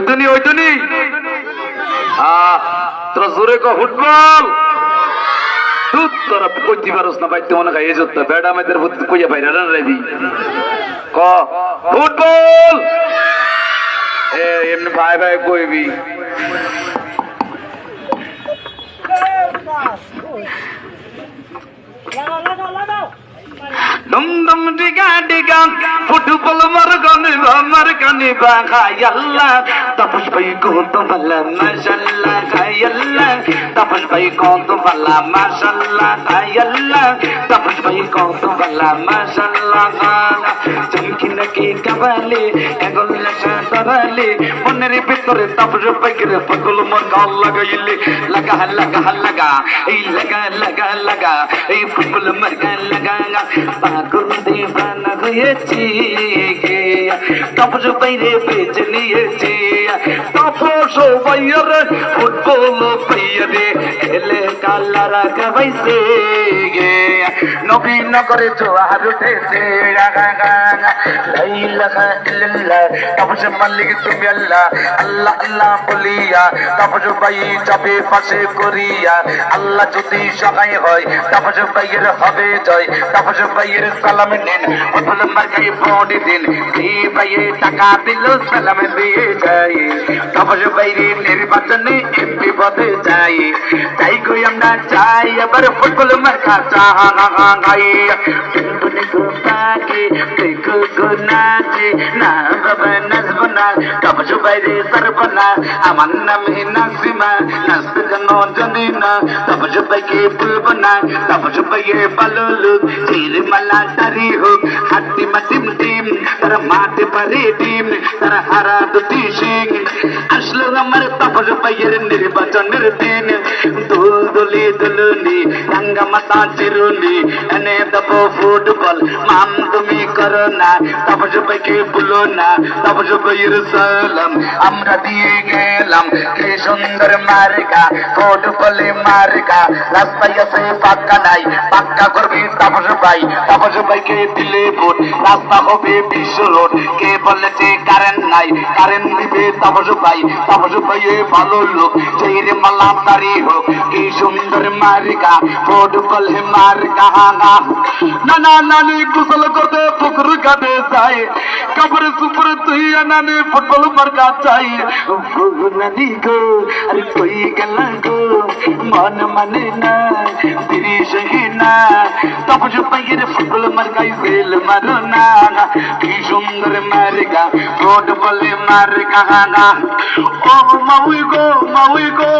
ওই তো নি তোরা জোরে ক ফুটবল তুই তোরা কইতে পারস না ভাই মনে খাই এজত বেড়া মেয়েদের কইয়া ভাই রান রেডি ক ফুটবল এমনি ভাই ভাই কইবি dum dum diga diga football mar gane ba khayalla tapush bhai ko to balla mashallah khayalla tapush bhai ko to balla mashallah khayalla tapush bhai ko to balla mashallah jamkina ki kabale egolla satarale moner bhitore tapush bhai kire pakul mar gal lagaile laga ei laga ei football mar laga পাগল দিবানা হয়েছি তাপস বাইরে বেঁচে নিয়েছি তাপস বাইরে football বাইরে খেলে কালারা গাইছে নবীনগরে জোয়ার উঠেছে তাপস মালিক তুমি আল্লাহ আল্লাহ আল্লাহ বলিয়া তাপস ভাই যাবে পাশে করিয়া আল্লাহ যদি সহায় হয় তাপস ভাইয়ের হবে জয় তাপস ভাইয়ের সালাম নিন ফুটবল মার্কাই বডি দিন এই ভাইয়ে টাকা দিল সালাম দিয়ে যাই তাপস ভাইরে নির্বাচনে এমপি পদে যাই তাই কই আমরা চাই আবার ফুটবল মার্কা চাই টুনটুনি গোপাকে দেখো গোনাচে না বাবা নাচবো না তাপস ভাইরে সর্বনা আমার নামে নাসিমা নাচতে যেন জানি না তাপস ভাইকে বলবো না তাপস ভাইয়ে ভালো লোক মালা তারি হোক হাতি মাটিম টিম তারা মাঠে পারে টিম তারা হারা দুটি সিং আসলো আমার তাপস ভাইয়ের নির্বাচনের দিন দোল দলি দলনি রাঙ্গা মাতা চিরুনি এনে দেবো ফুটবল মাম তুমি করো না তাপস ভাইকে বলো না তাপস ভাইয়ের সালাম আমরা দিয়ে গেলাম কি সুন্দর মার্কা ফুটবলে মার্কা রাস্তায় আছে পাক্কা নাই পাক্কা করবি তাপস ভাই তাপস ভাইকে দিলে ভোট রাস্তা হবে বিশ্ব রোড কে বলেছে কারেন্ট নাই কারেন্ট দিবে তাপস ভাইয়ে ভালো লোক চেয়ে মালা তারি হোক কি সুন্দর মার্কা ফুটবল হে মার্কা নানা নানি গোসল করতে পুকুর কাটে যায় কাপড় সুপুর তুই নানি ফুটবল মার্কা চাই নানি গো আরে কই গেল গো মন মানে না তিরিশ না তাপস ভাইয়ের ফুটবল মার্কাই ফেল মারো না কি সুন্দর মার্কা ফুটবল মার্কা ও মাউই গো